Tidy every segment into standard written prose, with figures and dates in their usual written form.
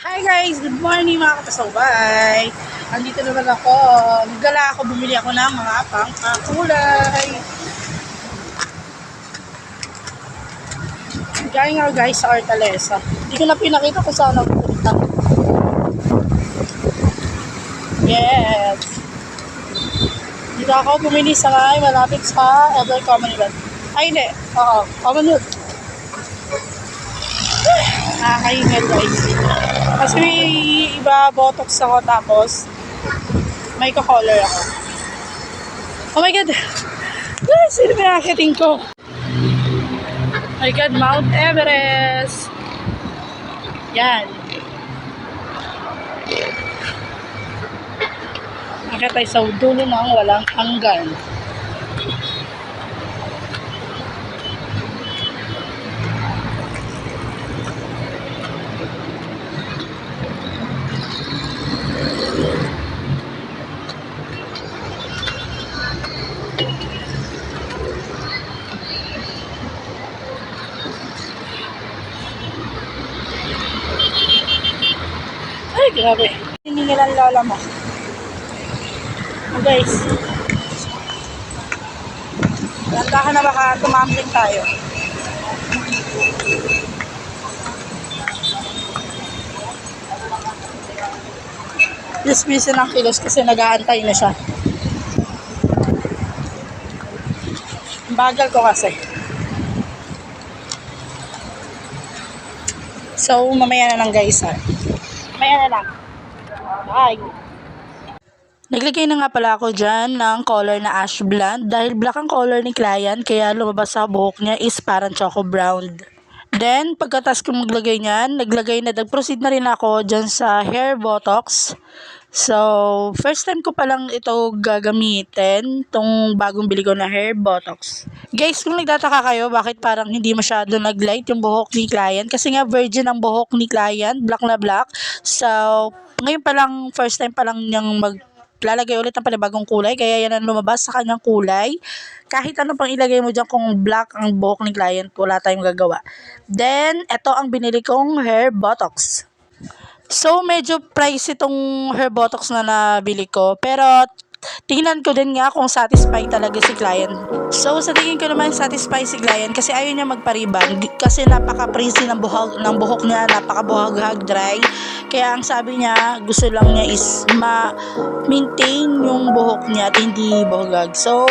Hi guys! Good morning mga katasawbay! Andito naman ako. Naggala ako, bumili ako ng mga pangkakulay. Galing ako guys sa Hortaleza. Hindi ko na pinakita kung saan ako punta. Yes! Dito ako bumili sa malapit sa Ever Commonwealth. Ay hindi! Oo, Commonwealth. Nakakahingal guys. Kasi may iba botox ako tapos may ka-color ako. Oh my god! Guys, sino pinakakiting ko? Oh my god, Mount Everest! Yan. Nakita tayo sa dulo ng walang hanggan. Ay, grabe. Hiningil ang lola mo. Oh, guys. Lantahan na baka tumambling tayo. Busy ng kilos kasi nag-aantay na siya. Ang bagal ko kasi. So, mamaya na lang guys ha. Mamaya na lang. Bye! Naglagay na nga pala ako dyan ng color na ash blonde dahil black ang color ni client kaya lumabas sa buhok niya is parang choco brown. Then, pagkatas ko maglagay niyan, nag-proceed na rin ako dyan sa hair botox. So, first time ko palang ito gagamitin, tong bagong bili ko na hair botox. Guys, kung nagtataka kayo bakit parang hindi masyado nag-light yung buhok ni client, kasi nga virgin ang buhok ni client, black na black. So, ngayon palang, first time palang niyang lalagay ulit ng panibagong kulay, kaya yan ang lumabas sa kanyang kulay. Kahit ano pang ilagay mo dyan kung black ang buhok ni client, wala tayong gagawa. Then, ito ang binili kong hair botox. So, medyo price itong hair botox na nabili ko. Pero, tingnan ko din nga kung satisfied talaga si client. So, sa tingin ko naman satisfied si client kasi ayaw niya magpa-rebond. Kasi napaka-frizzy ng buhok niya, napaka-buhag-hag dry. Kaya ang sabi niya, gusto lang niya is ma-maintain yung buhok niya at hindi buhagag. So,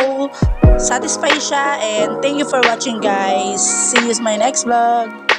satisfied siya and thank you for watching guys. See you in my next vlog.